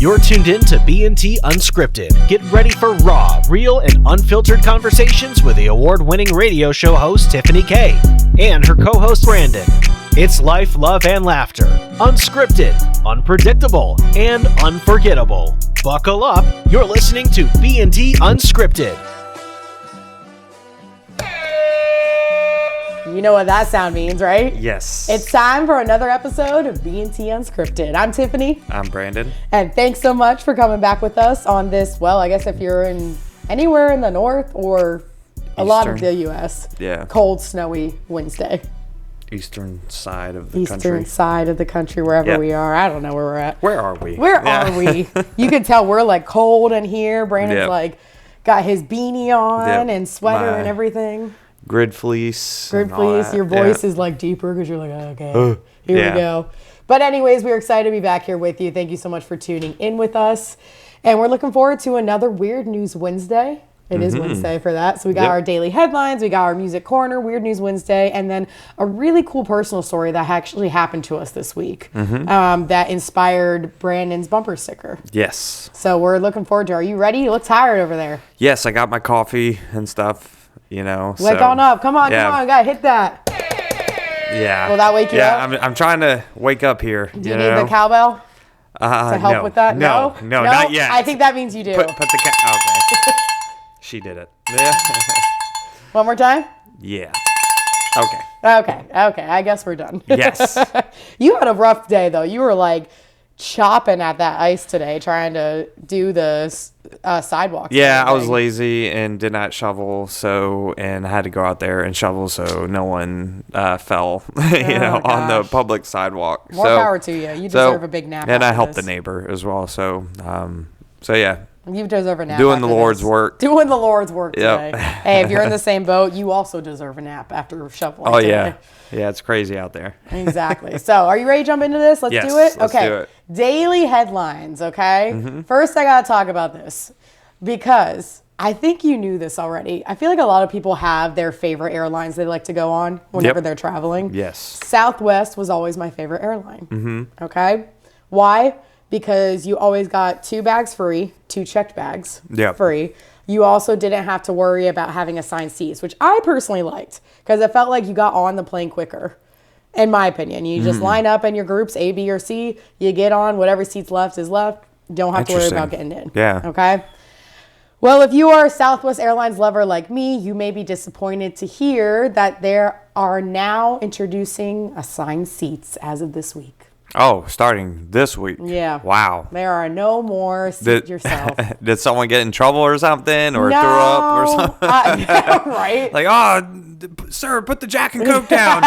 You're tuned in to B&T Unscripted. Get ready for raw, real, and unfiltered conversations with the award-winning radio show host Tiffany K and her co-host Brandon. It's life, love, and laughter. Unscripted, unpredictable, and unforgettable. Buckle up. You're listening to B&T Unscripted. You know what that sound means, right? Yes. It's time for another episode of B&T Unscripted. I'm Tiffany. I'm Brandon. And thanks so much for coming back with us on this, well, I guess if you're in anywhere in the north or a lot of the U.S. Yeah. Cold, snowy Wednesday. Eastern side of the country. Eastern side of the country, wherever we are. I don't know where we're at. Where are we? Where are we? You can tell we're like cold in here. Brandon's like got his beanie on and sweater and everything. Grid fleece. Your voice is like deeper because you're like, oh, okay, here we go. But anyways, we're excited to be back here with you. Thank you so much for tuning in with us. And we're looking forward to another Weird News Wednesday. It is Wednesday for that. So we got our daily headlines, we got our music corner, Weird News Wednesday, and then a really cool personal story that actually happened to us this week that inspired Brandon's bumper sticker. Yes. So we're looking forward to it. Are you ready? You look tired over there. Yes, I got my coffee and stuff. You know, wake on up. Come on, gotta hit that. Yeah. Will that wake you up? Yeah, I'm trying to wake up here. Do you need the cowbell to help with that? No, not yet. I think that means you do. Put the okay. She did it. Yeah. One more time? Yeah. Okay. Okay. I guess we're done. Yes. You had a rough day, though. You were like chopping at that ice today, trying to do the sidewalks. Yeah, I was lazy and did not shovel, and I had to go out there and shovel so no one fell, on the public sidewalk. More power to you. You deserve a big nap. And I helped the neighbor as well. So yeah. You deserve a nap. Doing the Lord's work. Doing the Lord's work today. Hey, if you're in the same boat, you also deserve a nap after shoveling. Oh, yeah. Yeah, it's crazy out there. Exactly. So, are you ready to jump into this? Let's do it? Let's do it. Daily headlines, okay? First, I got to talk about this because I think you knew this already. I feel like a lot of people have their favorite airlines they like to go on whenever they're traveling. Yes. Southwest was always my favorite airline. Okay? Why? Because you always got 2 bags free, 2 checked bags free. You also didn't have to worry about having assigned seats, which I personally liked because it felt like you got on the plane quicker, in my opinion. You just line up in your groups, A, B, or C. You get on, whatever seat's left is left. Don't have to worry about getting in. Yeah. Okay? Well, if you are a Southwest Airlines lover like me, you may be disappointed to hear that there are now introducing assigned seats as of this week. Oh, starting this week. Yeah. Wow. There are no more seat yourself. Did someone get in trouble or something, or threw up or something? Right. Like, sir, put the Jack and Coke down.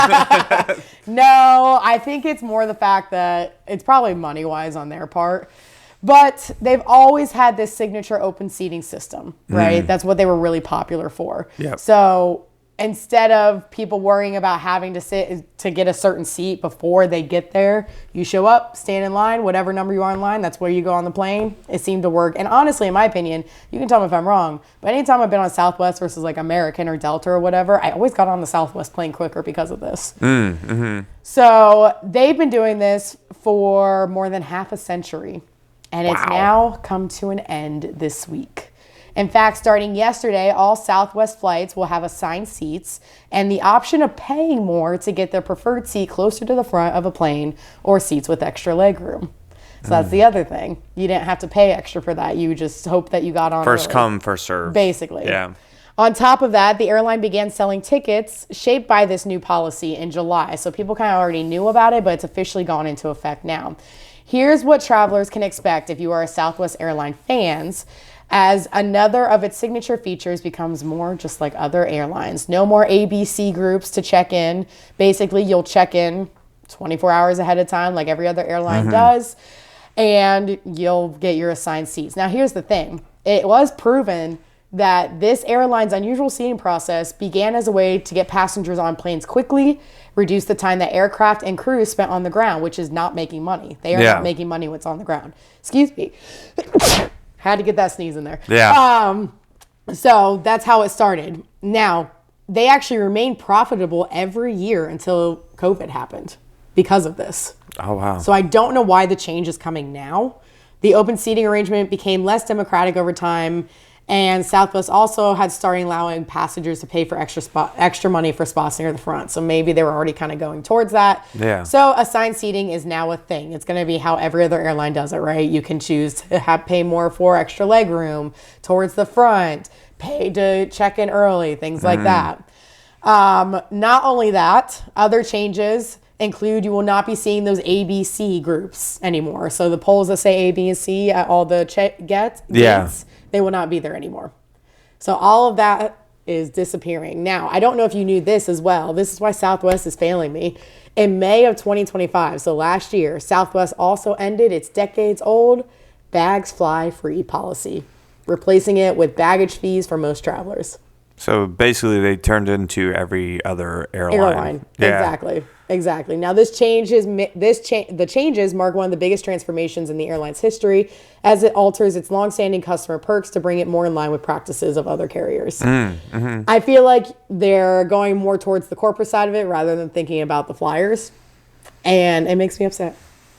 No, I think it's more the fact that it's probably money-wise on their part. But they've always had this signature open seating system, right? That's what they were really popular for. Yep. So instead of people worrying about having to sit to get a certain seat before they get there, you show up, stand in line, whatever number you are in line, that's where you go on the plane. It seemed to work. And honestly, in my opinion, you can tell me if I'm wrong, but anytime I've been on Southwest versus like American or Delta or whatever, I always got on the Southwest plane quicker because of this. So they've been doing this for more than half a century, and it's now come to an end this week. In fact, starting yesterday, all Southwest flights will have assigned seats and the option of paying more to get their preferred seat closer to the front of a plane or seats with extra legroom. So that's the other thing. You didn't have to pay extra for that. You just hope that you got on First early. come, first serve. Basically. Yeah. On top of that, the airline began selling tickets shaped by this new policy in July. So people kind of already knew about it, but it's officially gone into effect now. Here's what travelers can expect if you are a Southwest airline fans, as another of its signature features becomes more just like other airlines. No more ABC groups to check in. Basically, you'll check in 24 hours ahead of time like every other airline does, and you'll get your assigned seats. Now, here's the thing. It was proven that this airline's unusual seating process began as a way to get passengers on planes quickly, reduce the time that aircraft and crews spent on the ground, which is not making money. They are not making money when it's on the ground. Excuse me. Had to get that sneeze in there. Yeah. So that's how it started. Now, they actually remained profitable every year until COVID happened. because of this. Oh, wow. So I don't know why the change is coming now. The open seating arrangement became less democratic over time, and Southwest also had started allowing passengers to pay for extra money for spots near the front. So maybe they were already kind of going towards that. Yeah. So assigned seating is now a thing. It's going to be how every other airline does it, right? You can choose to pay more for extra leg room towards the front, pay to check in early, things like that. Not only that, other changes include you will not be seeing those ABC groups anymore. So the polls that say A, B, and C at all the gates, they will not be there anymore. So all of that is disappearing. Now, I don't know if you knew this as well. This is why Southwest is failing me. In May of 2025, so last year, Southwest also ended its decades-old bags fly free policy, replacing it with baggage fees for most travelers. So basically, they turned into every other airline. Yeah. Exactly. Now, the changes mark one of the biggest transformations in the airline's history, as it alters its longstanding customer perks to bring it more in line with practices of other carriers. I feel like they're going more towards the corporate side of it rather than thinking about the flyers, and it makes me upset.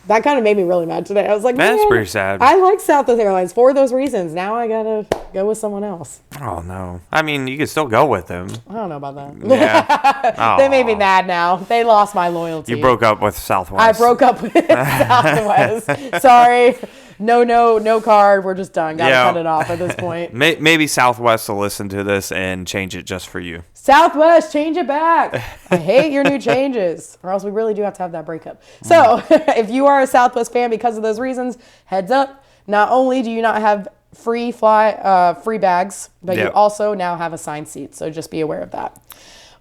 That kind of made me really mad today. I was like, that's pretty sad. I like Southwest Airlines for those reasons. Now I gotta go with someone else. Oh, no. I mean, you could still go with them. I don't know about that. Yeah. They made me mad now. They lost my loyalty. You broke up with Southwest. I broke up with Southwest. Sorry. No card. We're just done. Gotta cut it off at this point. Maybe Southwest will listen to this and change it just for you. Southwest, change it back. I hate your new changes. Or else we really do have to have that breakup. So if you are a Southwest fan because of those reasons, heads up. Not only do you not have free bags, but you also now have assigned seats. So just be aware of that.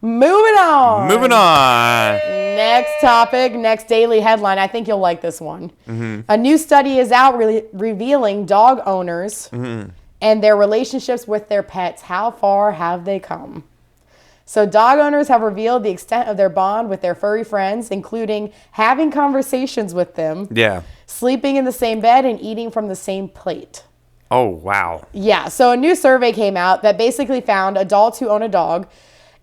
Moving on. Next topic, next daily headline. I think you'll like this one. A new study is out revealing dog owners and their relationships with their pets. How far have they come? So dog owners have revealed the extent of their bond with their furry friends, including having conversations with them, sleeping in the same bed, and eating from the same plate. Oh, wow. Yeah, so a new survey came out that basically found adults who own a dog,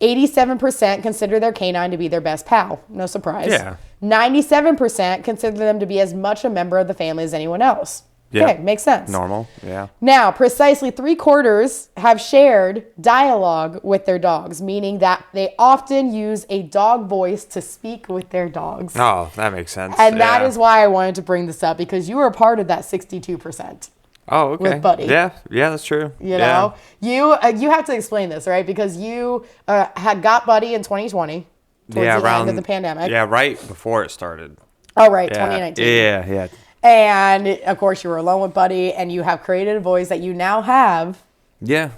87% consider their canine to be their best pal. No surprise. Yeah. 97% consider them to be as much a member of the family as anyone else. Yeah. Okay, makes sense. Normal, yeah. Now, precisely 3/4 have shared dialogue with their dogs, meaning that they often use a dog voice to speak with their dogs. Oh, that makes sense. And that is why I wanted to bring this up, because you were a part of that 62%. Oh, okay. With Buddy. Yeah, that's true. You know, you have to explain this, right? Because you had got Buddy in 2020, towards the end of the pandemic. Yeah, right before it started. Oh, right, 2019. Yeah. And of course, you were alone with Buddy, and you have created a voice that you now have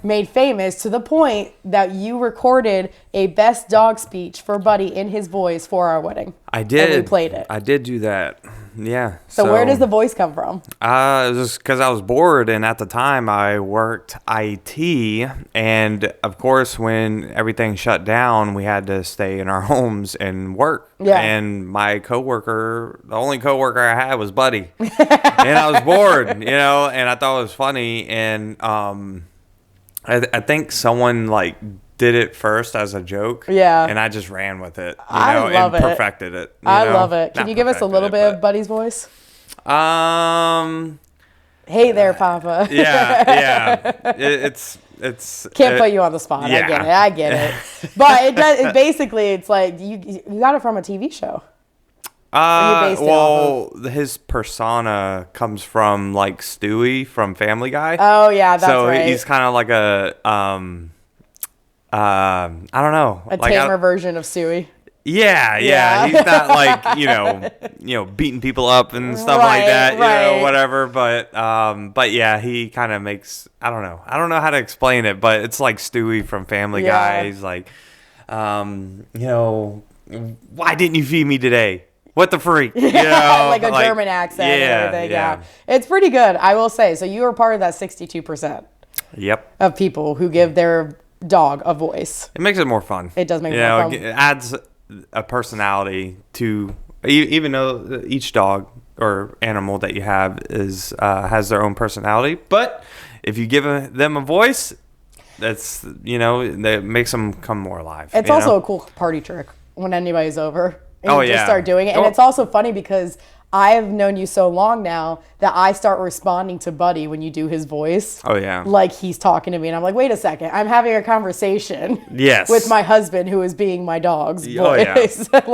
made famous to the point that you recorded a best dog speech for Buddy in his voice for our wedding. I did. And we played it. I did do that. Yeah. So where does the voice come from? It was just because I was bored, and at the time I worked IT, and of course when everything shut down, we had to stay in our homes and work. Yeah. And my coworker, the only coworker I had was Buddy, and I was bored, and I thought it was funny, and I think someone did it first as a joke. Yeah. And I just ran with it, and perfected it. I love it. Can you give us a little bit of Buddy's voice? Hey there, Papa. Yeah. It's can't put you on the spot. Yeah. I get it. But it does. Basically, it's like you got it from a TV show. His persona comes from Stewie from Family Guy. Oh yeah, that's right. So he's kind of like a I don't know, a tamer version of Stewie. Yeah. He's not beating people up and stuff like that, whatever. But yeah, he kind of makes, I don't know how to explain it, but it's like Stewie from Family Guy. He's like, why didn't you feed me today? What the freak? Like a German accent and everything. Yeah. It's pretty good, I will say. So you were part of that 62%. Yep. Of people who give their dog a voice. It makes it more fun. It does make it more fun. It adds a personality to, even though each dog or animal that you have has their own personality. But if you give them a voice, that makes them come more alive. It's also a cool party trick when anybody's over. And you just start doing it. And it's also funny because I have known you so long now that I start responding to Buddy when you do his voice. Oh, yeah. Like he's talking to me. And I'm like, wait a second. I'm having a conversation yes. with my husband who is being my dog's voice. Oh,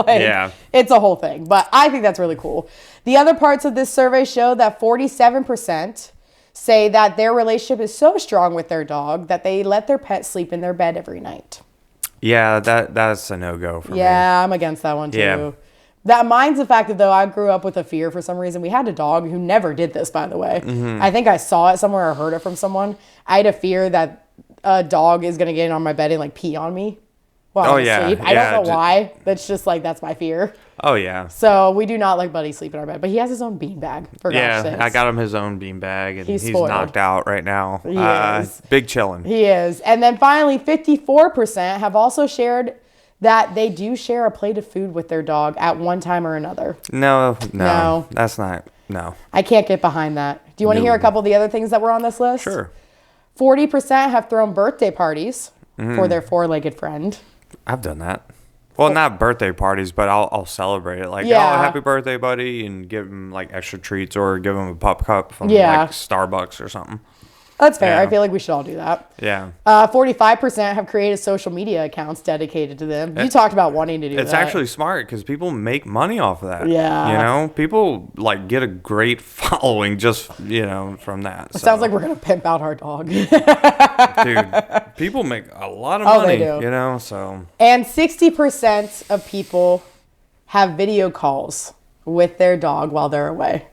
yeah. It's a whole thing. But I think that's really cool. The other parts of this survey show that 47% say that their relationship is so strong with their dog that they let their pet sleep in their bed every night. Yeah, that's a no-go for me. Yeah, I'm against that one too. Yeah. That mine's the fact that though I grew up with a fear for some reason. We had a dog who never did this, by the way. Mm-hmm. I think I saw it somewhere or heard it from someone. I had a fear that a dog is going to get on my bed and like pee on me while I'm asleep. I don't know why. That's just like, that's my fear. Oh, yeah. So we do not let Buddy sleep in our bed. But he has his own beanbag, for gosh sakes. I got him his own beanbag, and he's spoiled. knocked out right now. He is. Big chillin'. He is. And then finally, 54% have also shared that they do share a plate of food with their dog at one time or another. No. That's not, no. I can't get behind that. Do you want to hear a couple of the other things that were on this list? Sure. 40% have thrown birthday parties for their four-legged friend. I've done that. Well, not birthday parties, but I'll celebrate it. Like, oh, happy birthday, buddy, and give him, like, extra treats or give him a pop cup from, like, Starbucks or something. That's fair. Yeah. I feel like we should all do that. Yeah. 45% have created social media accounts dedicated to them. You talked about wanting to do that. It's actually smart because people make money off of that. Yeah. You know, people like get a great following just, from that. It sounds like we're going to pimp out our dog. Dude, people make a lot of money, they do. So. And 60% of people have video calls with their dog while they're away.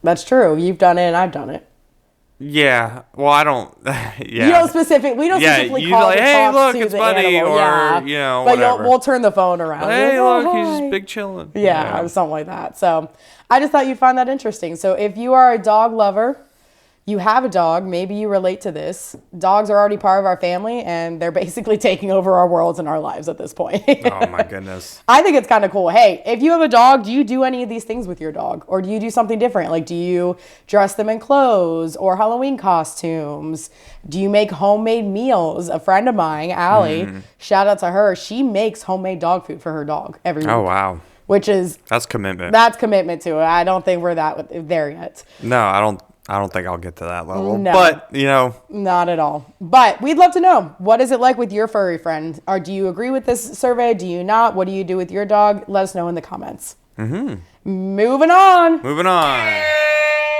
That's true. You've done it and I've done it. Yeah. Well, I don't. Yeah. We don't specifically call like, to hey, talk look, to it's the Buddy, animal. or But whatever. we'll turn the phone around. Hey, like, look, hi. he's big chillin'. Yeah, something like that. So I just thought you'd find that interesting. So if you are a dog lover, you have a dog, maybe you relate to this. Dogs are already part of our family, and they're basically taking over our worlds and our lives at this point. Oh, my goodness. I think it's kind of cool. Hey, if you have a dog, do you do any of these things with your dog? Or do you do something different? Like, do you dress them in clothes or Halloween costumes? Do you make homemade meals? A friend of mine, Allie, shout out to her, she makes homemade dog food for her dog every week. Oh, wow. Which is... That's commitment. That's commitment to it. I don't think we're there yet. No, I don't think I'll get to that level. No. But, Not at all. But we'd love to know, what is it like with your furry friend? Or do you agree with this survey? Do you not? What do you do with your dog? Let us know in the comments. Mm-hmm. Moving on.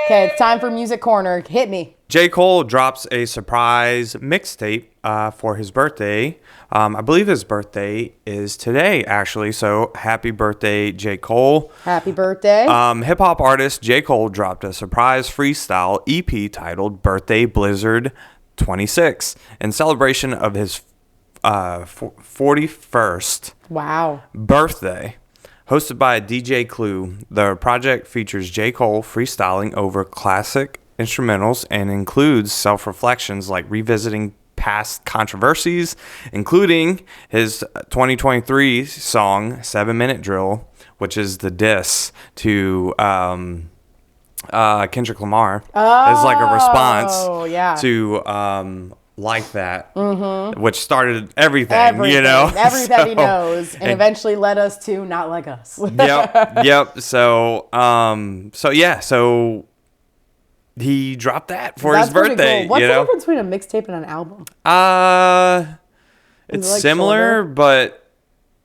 Okay, it's time for Music Corner. Hit me. J. Cole drops a surprise mixtape for his birthday. I believe his birthday is today, actually. So happy birthday, J. Cole. Happy birthday. Hip-hop artist J. Cole dropped a surprise freestyle EP titled Birthday Blizzard 26 in celebration of his 41st birthday. Hosted by DJ Clue, the project features J. Cole freestyling over classic instrumentals and includes self-reflections like revisiting past controversies, including his 2023 song 7 Minute Drill, which is the diss to Kendrick Lamar. It's like a response to Like That, which started everything. Everything he knows, and eventually led us to Not Like Us. Yep. So he dropped that for his birthday. Cool. What's the difference between a mixtape and an album? It's like shorter? But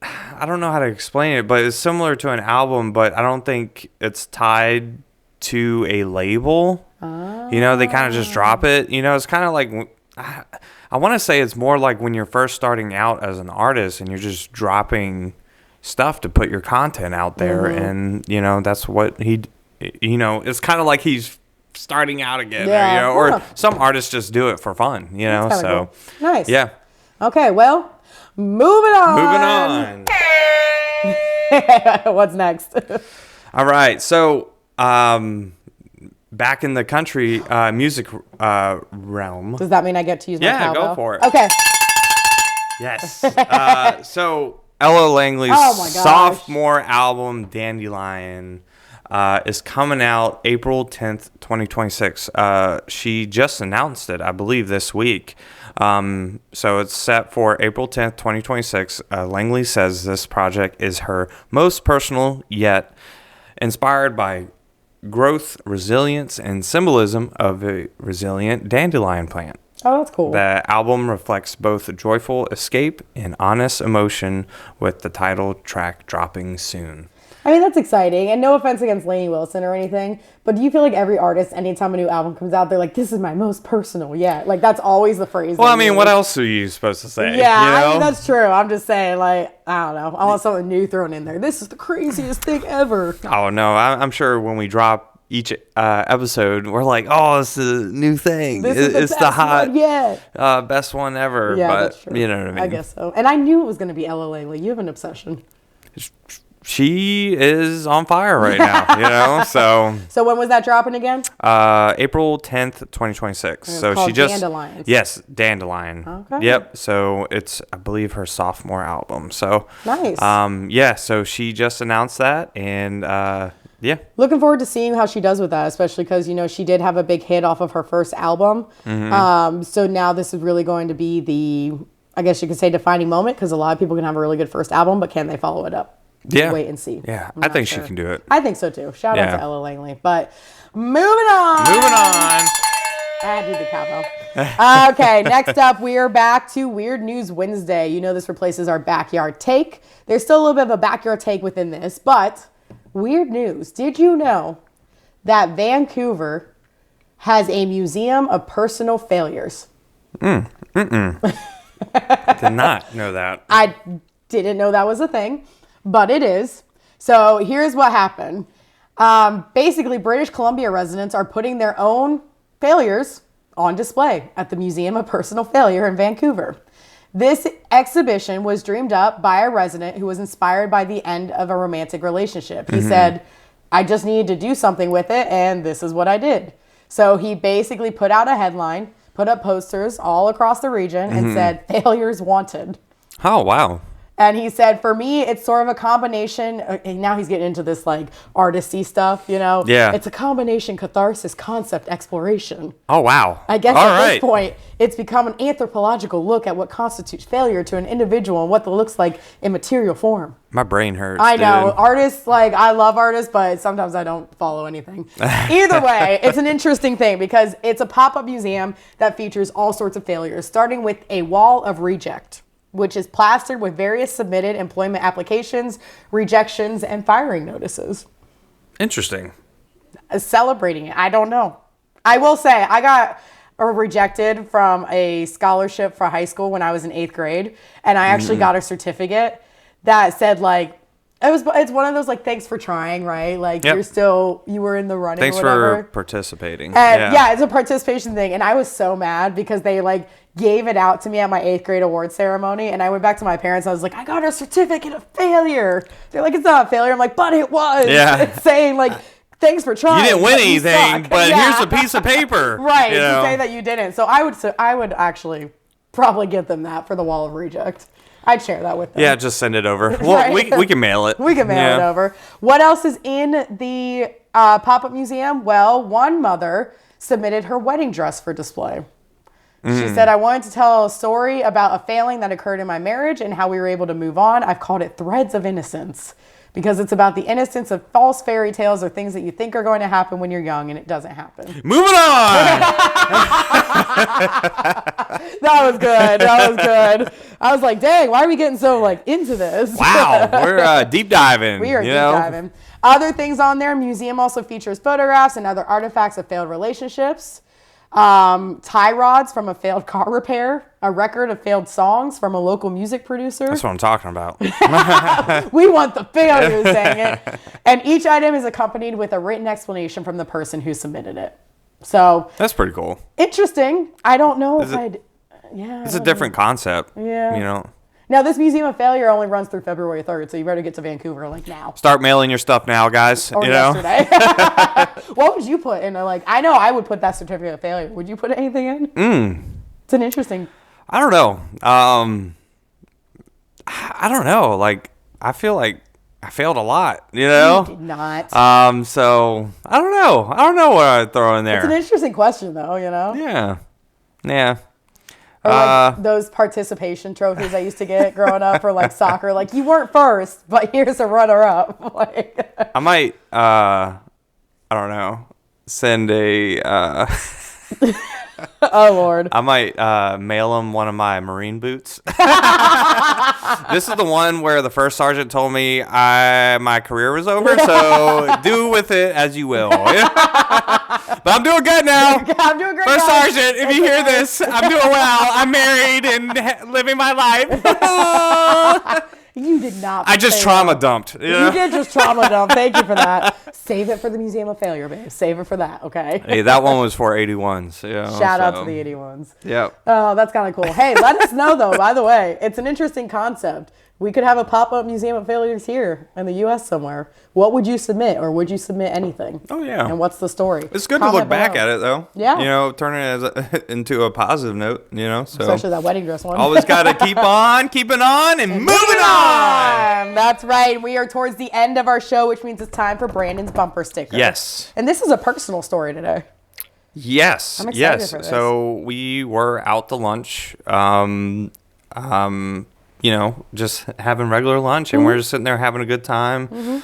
I don't know how to explain it. But it's similar to an album, but I don't think it's tied to a label. They kind of just drop it. It's kind of like, I want to say it's more like when you're first starting out as an artist and you're just dropping stuff to put your content out there. And, that's what it's kind of like he's starting out again, or some artists just do it for fun, so cool. Nice. Yeah. Okay, well, moving on. What's next? All right, so back in the country music realm. Does that mean I get to use my cowbell? Yeah, go for it. Okay. Yes. So Ella Langley's sophomore album Dandelion is coming out April 10th, 2026. She just announced it, I believe, this week. So it's set for April 10th, 2026. Langley says this project is her most personal yet, inspired by growth, resilience, and symbolism of a resilient dandelion plant. Oh, that's cool. The album reflects both a joyful escape and honest emotion, with the title track dropping soon. I mean, that's exciting. And no offense against Lainey Wilson or anything, but do you feel like every artist, anytime a new album comes out, they're like, this is my most personal yet? Like, that's always the phrase. Well, I mean, what else are you supposed to say? Yeah, you know? I mean, that's true. I'm just saying, like, I don't know. I want something new thrown in there. This is the craziest thing ever. Oh, no. I'm sure when we drop each episode, we're like, oh, it's the new thing. It's the hot, best one ever. Yeah, but that's true. You know what I mean? I guess so. And I knew it was going to be Ella Langley. You have an obsession. She is on fire right now, you know. So when was that dropping again? April 10th, 2026. It's so called she just Dandelions. Yes, Dandelion. Okay. Yep. So it's, I believe, her sophomore album. So nice. Yeah. So she just announced that, and yeah. Looking forward to seeing how she does with that, especially because, you know, she did have a big hit off of her first album. Mm-hmm. So now this is really going to be the, I guess you could say, defining moment, because a lot of people can have a really good first album, but can they follow it up? Yeah. Wait and see. Yeah. I think she can do it. I think so too. Shout out to Ella Langley. But moving on. I had to do the cowbell. Okay, next up, we are back to Weird News Wednesday. You know this replaces our backyard take. There's still a little bit of a backyard take within this, but weird news. Did you know that Vancouver has a museum of personal failures? Did not know that. I didn't know that was a thing, but it is. So here's what happened. Basically, British Columbia residents are putting their own failures on display at the Museum of Personal Failure in Vancouver. This exhibition was dreamed up by a resident who was inspired by the end of a romantic relationship. He said, I just needed to do something with it, and this is what I did. So he basically put out a headline, put up posters all across the region, and said, failures wanted. Oh, wow. And he said, for me, it's sort of a combination. And now he's getting into this like artisty stuff, you know? Yeah. It's a combination catharsis concept exploration. Oh, wow. I guess this point, it's become an anthropological look at what constitutes failure to an individual and what that looks like in material form. My brain hurts. I know. Artists, like, I love artists, but sometimes I don't follow anything. Either way, it's an interesting thing because it's a pop-up museum that features all sorts of failures, starting with a wall of reject, which is plastered with various submitted employment applications, rejections, and firing notices. Interesting. Celebrating it. I don't know. I will say, I got rejected from a scholarship for high school when I was in 8th grade, and I actually got a certificate that said, like, it's one of those, like, thanks for trying, right? Like, you were in the running. Thanks or whatever. for participating. And yeah, it's a participation thing. And I was so mad because they, like, gave it out to me at my 8th grade award ceremony. And I went back to my parents. I was like, I got a certificate of failure. They're like, it's not a failure. I'm like, but it was. Yeah. It's saying, like, thanks for trying. You didn't win anything, but here's a piece of paper. Right. You know? To say that you didn't. So I would actually probably give them that for the wall of reject. I'd share that with them. Yeah, just send it over. Well, we can mail it. We can mail it over. What else is in the pop-up museum? Well, one mother submitted her wedding dress for display. She said, I wanted to tell a story about a failing that occurred in my marriage and how we were able to move on. I've called it Threads of Innocence because it's about the innocence of false fairy tales or things that you think are going to happen when you're young and it doesn't happen. Moving on! That was good. I was like, dang, why are we getting so like into this? Wow, we're deep diving. We are deep diving. Other things on there, museum also features photographs and other artifacts of failed relationships. Tie rods from a failed car repair, a record of failed songs from a local music producer. That's what I'm talking about. We want the failures, dang it. And each item is accompanied with a written explanation from the person who submitted it. So that's pretty cool. Interesting. I don't know it's a different concept. Yeah. You know. Now, this Museum of Failure only runs through February 3rd, so you better get to Vancouver, like, now. Start mailing your stuff now, guys. Or yesterday. What would you put in? I know I would put that certificate of failure. Would you put anything in? It's an interesting... I don't know. I don't know. Like, I feel like I failed a lot, you know? You did not. So I don't know. I don't know what I'd throw in there. It's an interesting question, though, you know? Yeah. Or like those participation trophies I used to get growing up for like soccer. Like, you weren't first, but here's a runner-up. Like, I might, I don't know, send a... oh, Lord. I might mail him one of my Marine boots. This is the one where the first sergeant told me my career was over, so do with it as you will. But I'm doing good now. I'm doing great. First sergeant, if you hear this, I'm doing well. I'm married and living my life. You did not. I just trauma dumped. You know? did just trauma dump. Thank you for that. Save it for the Museum of Failure, babe. Save it for that, okay? Hey, that one was for 81s. You know, Shout out to the 81s. Yep. Oh, that's kind of cool. Hey, let us know, though, by the way. It's an interesting concept. We could have a pop-up Museum of Failures here in the U.S. somewhere. What would you submit, or would you submit anything? Oh, yeah. And what's the story? It's good to look back at it, though. Yeah. You know, turn it into a positive note, you know. So especially that wedding dress one. Always got to keep on, keeping on, and moving on. That's right. We are towards the end of our show, which means it's time for Brandon's bumper sticker. Yes. And this is a personal story today. Yes. I'm excited for this. So we were out to lunch. You know, just having regular lunch, and we're just sitting there having a good time.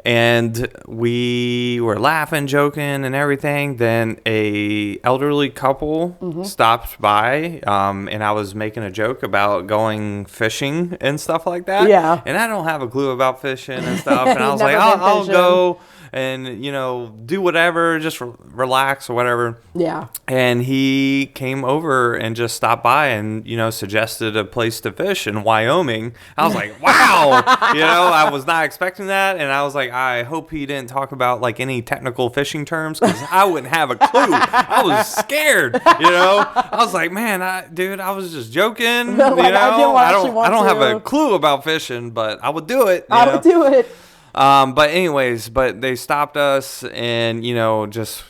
And we were laughing, joking, and everything. Then a elderly couple stopped by, and I was making a joke about going fishing and stuff like that. Yeah. And I don't have a clue about fishing and stuff. And I was like, I'll go and, you know, do whatever, just relax or whatever. Yeah. And he came over and just stopped by and, you know, suggested a place to fish in Wyoming. I was like, wow, you know, I was not expecting that. And I was like, I hope he didn't talk about like any technical fishing terms, because I wouldn't have a clue. I was scared, you know. I was like, man, dude, I was just joking. Like, you know, I don't have to. a clue about fishing, but I would do it. I would do it. But anyways, they stopped us and, you know, just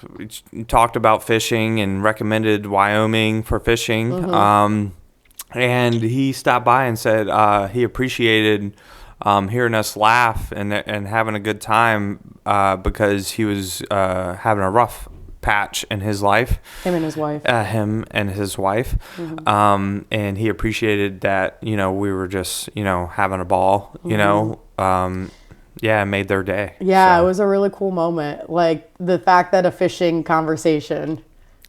talked about fishing and recommended Wyoming for fishing. And he stopped by and said he appreciated hearing us laugh and having a good time because he was having a rough patch in his life. Him and his wife. And he appreciated that, you know, we were just, you know, having a ball, you know. Yeah, it made their day. Yeah, so. It was a really cool moment. Like, the fact that a fishing conversation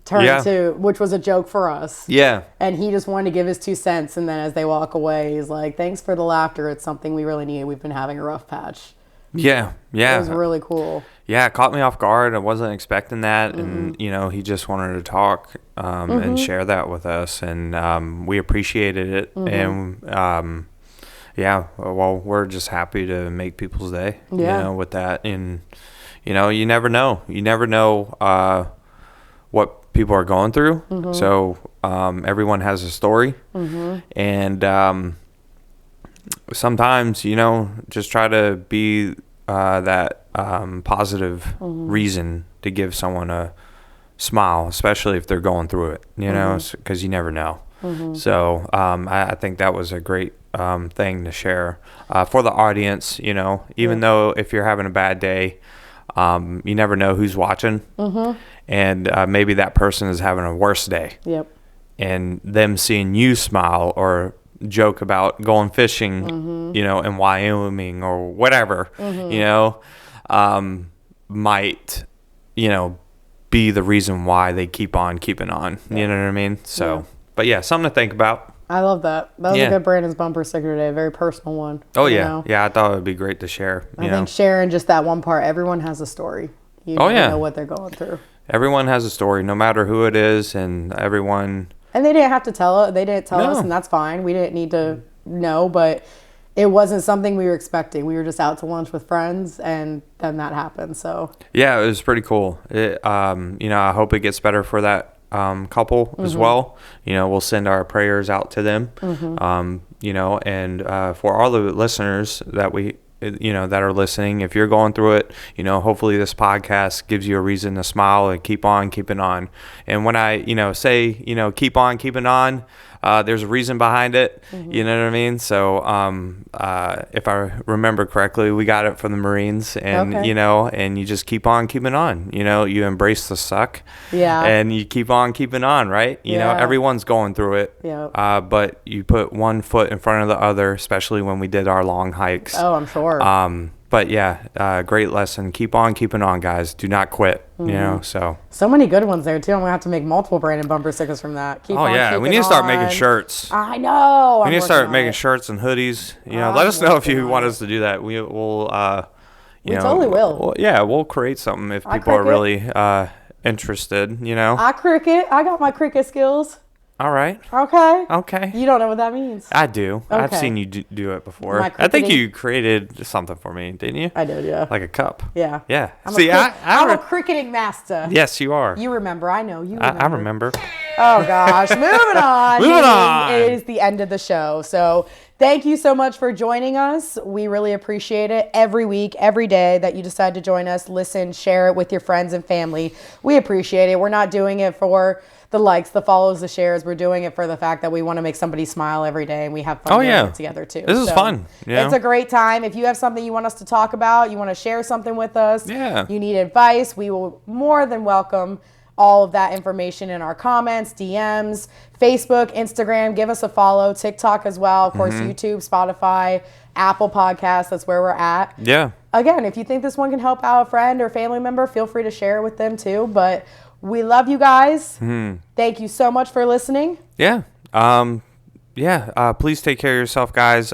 turned to, which was a joke for us. Yeah. And he just wanted to give his 2 cents. And then as they walk away, he's like, thanks for the laughter. It's something we really need. We've been having a rough patch. Yeah. It was really cool. Yeah, it caught me off guard. I wasn't expecting that. And, you know, he just wanted to talk and share that with us. And we appreciated it. And, yeah, well, we're just happy to make people's day, you know, with that. And, you know, you never know. You never know what people are going through. So everyone has a story. And sometimes, you know, just try to be that positive reason to give someone a smile, especially if they're going through it, you know, because you never know. So I think that was a great thing to share for the audience, you know, even though if you're having a bad day, you never know who's watching. And maybe that person is having a worse day. Yep. And them seeing you smile or joke about going fishing, you know, in Wyoming or whatever, you know, might, you know, be the reason why they keep on keeping on. You know what I mean? So, but yeah, something to think about. I love that. That was a good Brandon's bumper sticker today. A very personal one. Oh, yeah. Know? Yeah, I thought it would be great to share. I think sharing just that one part, everyone has a story. You know what they're going through. Everyone has a story, no matter who it is, and everyone... And they didn't have to tell it. They didn't tell us, and that's fine. We didn't need to know, but it wasn't something we were expecting. We were just out to lunch with friends, and then that happened, so... Yeah, it was pretty cool. It, you know, I hope it gets better for that couple as well. You know, we'll send our prayers out to them. You know, and for all the listeners that you know, that are listening, if you're going through it, you know, hopefully this podcast gives you a reason to smile and keep on keeping on. And when I, you know, say, you know, keep on keeping on, there's a reason behind it. Mm-hmm. You know what I mean? So if I remember correctly, we got it from the Marines, and Okay. you know, and you just keep on keeping on. You know, you embrace the suck, Yeah. and you keep on keeping on, right? You know, Yeah. everyone's going through it. Yeah. But you put one foot in front of the other, especially when we did our long hikes. Oh, I'm sure. But yeah, great lesson. Keep on keeping on, guys. Do not quit. You know, so. So many good ones there too. I'm gonna have to make multiple Brandon bumper stickers from that. Keep on yeah, we keeping need to start on. making shirts. I know. We need to start making shirts and hoodies. You know, let us know if you want us to do that. We'll, you know, totally will. We'll create something if people are really interested. You know. I cricket. I got my cricket skills. All right. Okay. You don't know what that means. I do. I've Okay. seen you do it before. My I think cricketing- you created something for me, didn't you? I did, yeah. Like a cup. Yeah. Yeah. I'm See, I'm a cricketing master. Yes, you are. You remember. I know. You remember. I remember. Oh, gosh. Moving on. Moving on. It is the end of the show. So thank you so much for joining us. We really appreciate it every week, every day that you decide to join us. Listen, share it with your friends and family. We appreciate it. We're not doing it for the likes, the follows, the shares. We're doing it for the fact that we want to make somebody smile every day, and we have fun doing it together too. This is fun. Yeah. It's a great time. If you have something you want us to talk about, you want to share something with us, you need advice, we will more than welcome all of that information in our comments, DMs, Facebook, Instagram. Give us a follow, TikTok as well. Of course, YouTube, Spotify, Apple Podcasts. That's where we're at. Yeah. Again, if you think this one can help out a friend or family member, feel free to share it with them too. But we love you guys. Thank you so much for listening. Yeah. Please take care of yourself, guys.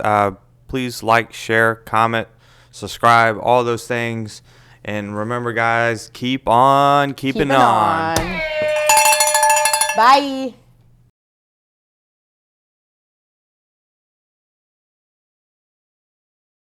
Please like, share, comment, subscribe, all those things. And remember, guys, keep on keeping on. Bye.